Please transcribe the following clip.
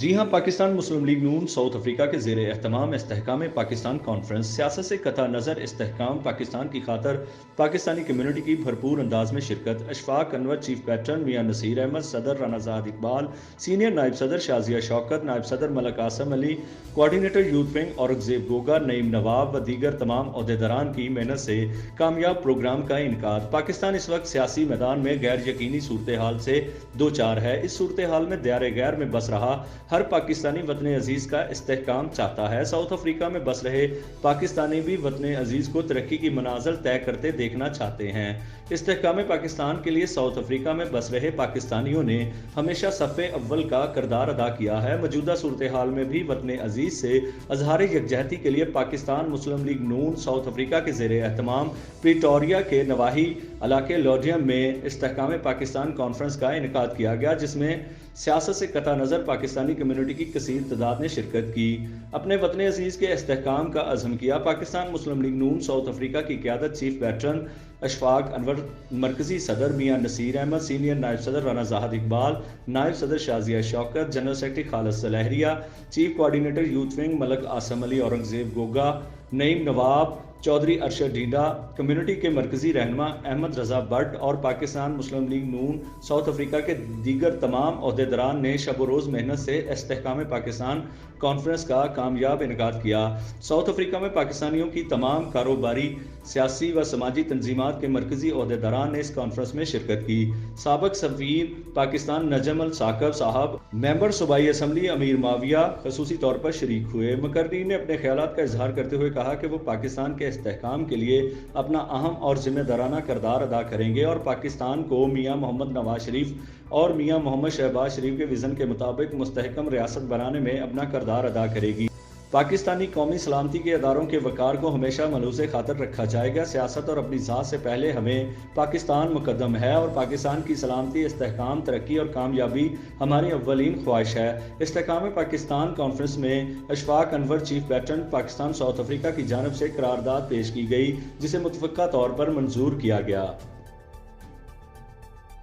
जी हाँ, Pakistan Muslim League Noon South Africa के ज़ेर एहतमाम इस्तेहकाम पाकिस्तान कॉन्फ्रेंस सियासत से कतः नज़र इस्तेहकाम पाकिस्तान की खातर पाकिस्तानी कम्यूनिटी की भरपूर अंदाज में शिरकत। अशफाक अनवर चीफ पैटर्न, मियाँ नसीर अहमद सदर, राना ज़ाहिद इकबाल सीनियर नायब सदर, शाजिया शौकत नायब सदर, Malik Asim Ali coordinator youth wing, Aurangzeb Goga, Naeem Nawab व दीगर तमाम अहदेदारान की मेहनत से कामयाब प्रोग्राम का इनकाद। पाकिस्तान इस वक्त सियासी मैदान में गैर यकीनी सूरत हाल से दो चार है। इस सूरत हाल में दियार गैर में बस रहा हर पाकिस्तानी वतन अजीज का इस्तेहकाम चाहता है। साउथ अफ्रीका में बस रहे पाकिस्तानी भी वतन अजीज को तरक्की की मनाजिल तय करते देखना चाहते हैं। इस्तेहकाम पाकिस्तान के लिए साउथ अफ्रीका में बस रहे पाकिस्तानियों ने हमेशा सफ़े अव्वल का किरदार अदा किया है। मौजूदा सूरत हाल में भी वतन अजीज से अजहार यकजहती के लिए पाकिस्तान मुस्लिम लीग नून साउथ अफ्रीका के ज़ेर एहतमाम प्रिटोरिया के नवाही इलाके लोडियम में इस्तेहकाम पाकिस्तान कॉन्फ्रेंस का इनकाद किया गया, जिसमें सियासत से कतः नज़र पाकिस्तानी कम्यूनिटी की कसीर तादाद ने शिरकत की, अपने वतन अजीज़ के इस्तेहकाम का अज़म किया। पाकिस्तान मुस्लिम लीग नून साउथ अफ्रीका की क़यादत चीफ पैटर्न अशफाक अनवर, मरकजी सदर मियाँ नसीर अहमद, सीनियर नायब सदर राना ज़ाहिद इकबाल, नायब सदर Shazia Shaukat, general secretary Khalid Salahria, chief coordinator youth wing Malik Asim Ali, Aurangzeb Goga, Naeem Nawab, Chaudhry Arshad Dhinda, community के मरकजी रहनुमा अहमद रजा भट्ट और पाकिस्तान मुस्लिम लीग नून साउथ अफ्रीका के दीगर तमाम अहदेदारान ने शब व रोज़ मेहनत से इस्तेहकाम पाकिस्तान कॉन्फ्रेंस का कामयाब इनकाद किया। साउथ अफ्रीका में पाकिस्तानियों की तमाम कारोबारी, सियासी व समाजी तंजीमात के मरकजी अहदेदारान ने इस कॉन्फ्रेंस में शिरकत की। साबिक सफ़ीर पाकिस्तान नजम अल साकब साहब, मेंबर सूबाई असम्बली अमीर माविया खसूसी तौर पर शरीक हुए। मुकर्रीन ने अपने ख्यालात का इजहार करते हुए कहा कि वो पाकिस्तान के इस्तेहकाम के लिए अपना अहम और जिम्मेदाराना किरदार अदा करेंगे और पाकिस्तान को मियाँ मोहम्मद नवाज शरीफ और मियाँ मोहम्मद शहबाज शरीफ के विज़न के मुताबिक मुस्तहकम रियासत बनाने में अपना किरदार अदा करेगी। पाकिस्तानी कौमी सलामती के अदारों के वक़ार को हमेशा मलूज़े खातर रखा जाएगा। सियासत और अपनी ज़ात से पहले हमें पाकिस्तान मुकद्दम है और पाकिस्तान की सलामती, इस्तेहकाम, तरक्की और कामयाबी हमारी अव्वलीन ख्वाहिश है। इस्तेहकाम पाकिस्तान कॉन्फ्रेंस में Ashfaq Anwar chief pattern Pakistan south Africa की जानिब से करारदाद पेश की गई, जिसे मुतफ़क्का तौर पर मंजूर किया गया।